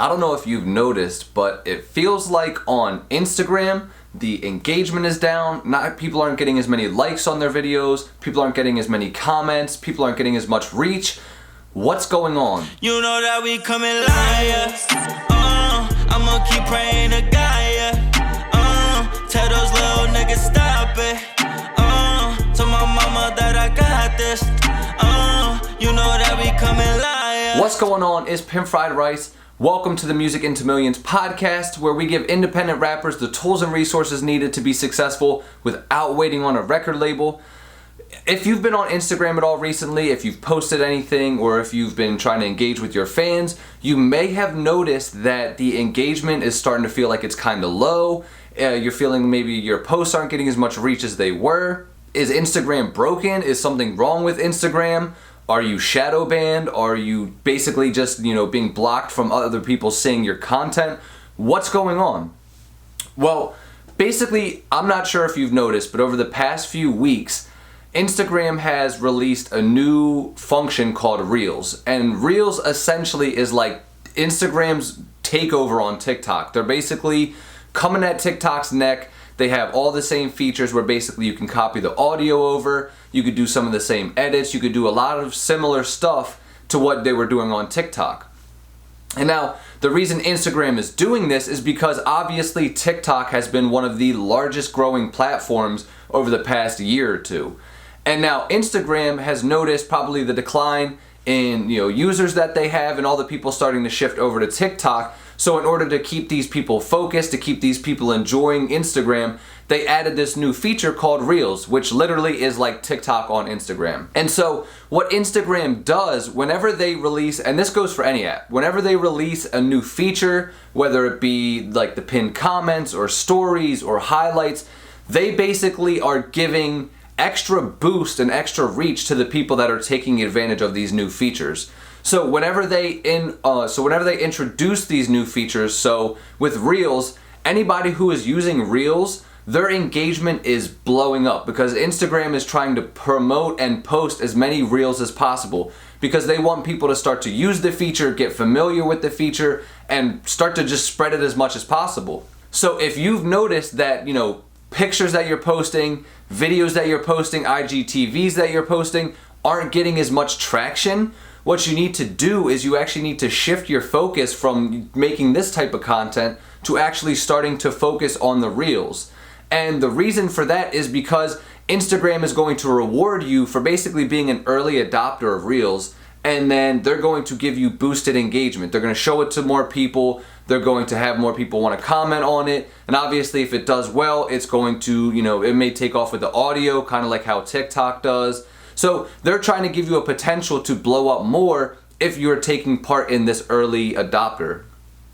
I don't know if you've noticed, but it feels like on Instagram, the engagement is down. People aren't getting as many likes on their videos. People aren't getting as many comments. People aren't getting as much reach. What's going on? You know that we coming liars. I'ma keep praying to Gaia. Tell those little niggas stop it. Tell my mama that I got this. You know that we coming liars. What's going on? It's Pimp Fried Rice. Welcome to the Music into Millions podcast, where we give independent rappers the tools and resources needed to be successful without waiting on a record label. If you've been on Instagram at all recently, if you've posted anything, or if you've been trying to engage with your fans, you may have noticed that the engagement is starting to feel like it's kind of low. You're feeling maybe your posts aren't getting as much reach as they were. Is Instagram broken? Is something wrong with Instagram? Are you shadow banned? Are you basically just, being blocked from other people seeing your content? What's going on? Well, basically, I'm not sure if you've noticed, but over the past few weeks, Instagram has released a new function called Reels. And Reels essentially is like Instagram's takeover on TikTok. They're basically coming at TikTok's neck. They have all the same features where basically you can copy the audio over, you could do some of the same edits, you could do a lot of similar stuff to what they were doing on TikTok. And now, the reason Instagram is doing this is because obviously TikTok has been one of the largest growing platforms over the past year or two. And now Instagram has noticed probably the decline in users that they have and all the people starting to shift over to TikTok. So in order to keep these people focused, to keep these people enjoying Instagram, they added this new feature called Reels, which literally is like TikTok on Instagram. And so what Instagram does whenever they release, and this goes for any app, whenever they release a new feature, whether it be like the pinned comments or stories or highlights, they basically are giving extra boost and extra reach to the people that are taking advantage of these new features. So whenever they introduce these new features, so with Reels, anybody who is using Reels, their engagement is blowing up because Instagram is trying to promote and post as many Reels as possible because they want people to start to use the feature, get familiar with the feature, and start to just spread it as much as possible. So if you've noticed that, pictures that you're posting, videos that you're posting, IGTVs that you're posting aren't getting as much traction, what you need to do is you actually need to shift your focus from making this type of content to actually starting to focus on the Reels. And the reason for that is because Instagram is going to reward you for basically being an early adopter of Reels, and then they're going to give you boosted engagement. They're going to show it to more people. They're going to have more people want to comment on it. And obviously if it does well, it's going to, it may take off with the audio, kind of like how TikTok does. So they're trying to give you a potential to blow up more if you're taking part in this early adopter.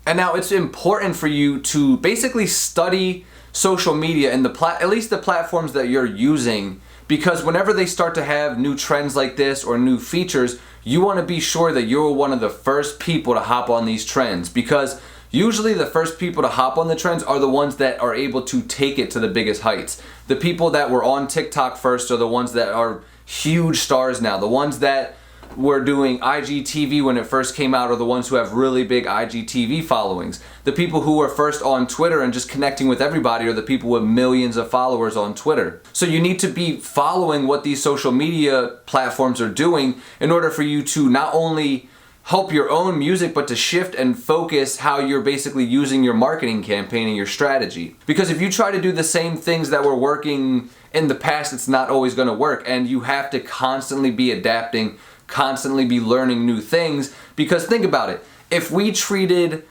And now it's important for you to basically study social media and at least the platforms that you're using, because whenever they start to have new trends like this or new features, you want to be sure that you're one of the first people to hop on these trends, because usually the first people to hop on the trends are the ones that are able to take it to the biggest heights. The people that were on TikTok first are the ones that are huge stars now. The ones that were doing IGTV when it first came out are the ones who have really big IGTV followings. The people who were first on Twitter and just connecting with everybody are the people with millions of followers on Twitter. So you need to be following what these social media platforms are doing in order for you to not only help your own music, but to shift and focus how you're basically using your marketing campaign and your strategy. Because if you try to do the same things that were working in the past, it's not always going to work, and you have to constantly be adapting, constantly be learning new things. Because think about it, if we treated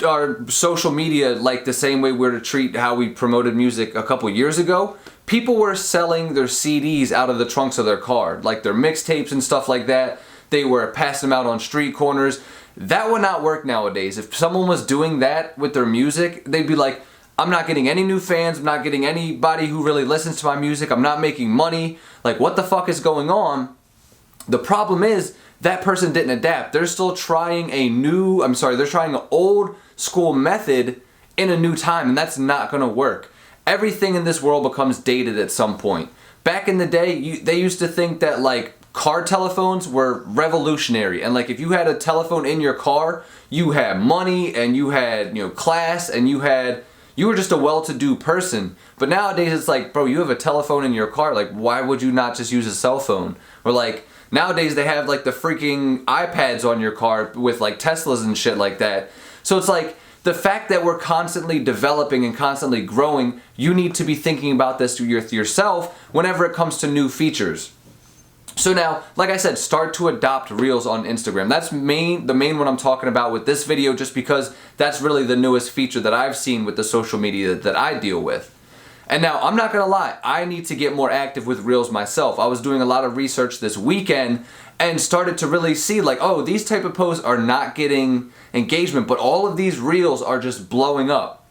our social media like the same way we were to treat how we promoted music a couple years ago, people were selling their CDs out of the trunks of their car, like their mixtapes and stuff like that. They were passing them out on street corners. That would not work nowadays. If someone was doing that with their music, they'd be like, I'm not getting any new fans, I'm not getting anybody who really listens to my music, I'm not making money. Like, what the fuck is going on? The problem is that person didn't adapt. They're still trying they're trying an old school method in a new time, and that's not gonna work. Everything in this world becomes dated at some point. Back in the day, they used to think that like car telephones were revolutionary. And like if you had a telephone in your car, you had money and you had, class, and you were just a well-to-do person. But nowadays it's like, bro, you have a telephone in your car. Like, why would you not just use a cell phone? Or like nowadays they have like the freaking iPads on your car with like Teslas and shit like that. So it's like the fact that we're constantly developing and constantly growing, you need to be thinking about this yourself whenever it comes to new features. So now, like I said, start to adopt Reels on Instagram. That's the main one I'm talking about with this video, just because that's really the newest feature that I've seen with the social media that I deal with. And now, I'm not gonna lie, I need to get more active with Reels myself. I was doing a lot of research this weekend and started to really see like, oh, these type of posts are not getting engagement, but all of these Reels are just blowing up.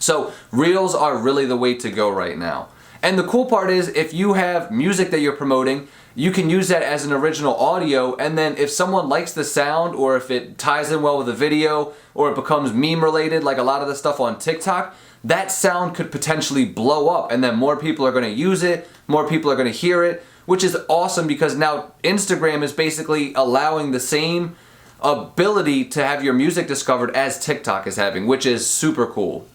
So Reels are really the way to go right now. And the cool part is, if you have music that you're promoting, you can use that as an original audio, and then if someone likes the sound, or if it ties in well with the video, or it becomes meme related like a lot of the stuff on TikTok, that sound could potentially blow up, and then more people are going to use it, more people are going to hear it, which is awesome because now Instagram is basically allowing the same ability to have your music discovered as TikTok is having, which is super cool.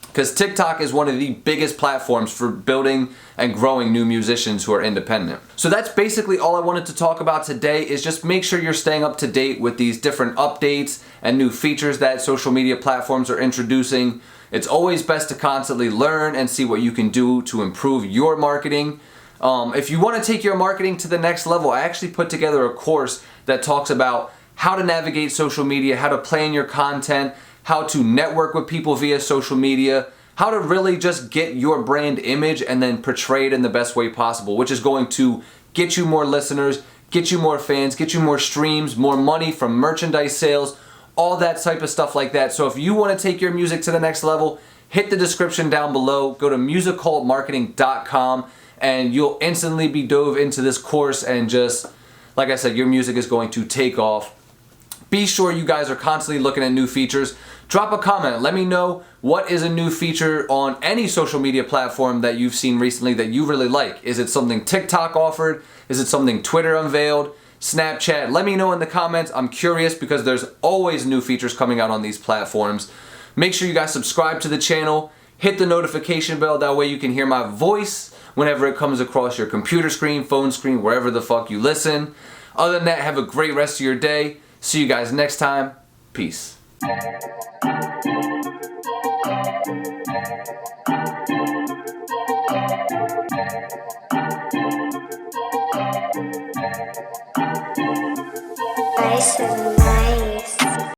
Because TikTok is one of the biggest platforms for building and growing new musicians who are independent. So that's basically all I wanted to talk about today, is just make sure you're staying up to date with these different updates and new features that social media platforms are introducing. It's always best to constantly learn and see what you can do to improve your marketing. If you want to take your marketing to the next level, I actually put together a course that talks about how to navigate social media, how to plan your content, how to network with people via social media, how to really just get your brand image and then portray it in the best way possible, which is going to get you more listeners, get you more fans, get you more streams, more money from merchandise sales, all that type of stuff like that. So if you want to take your music to the next level, hit the description down below, go to musiccultmarketing.com, and you'll instantly be dove into this course, and just, like I said, your music is going to take off. Be sure you guys are constantly looking at new features. Drop a comment. Let me know what is a new feature on any social media platform that you've seen recently that you really like. Is it something TikTok offered? Is it something Twitter unveiled? Snapchat? Let me know in the comments. I'm curious because there's always new features coming out on these platforms. Make sure you guys subscribe to the channel. Hit the notification bell. That way you can hear my voice whenever it comes across your computer screen, phone screen, wherever the fuck you listen. Other than that, have a great rest of your day. See you guys next time. Peace.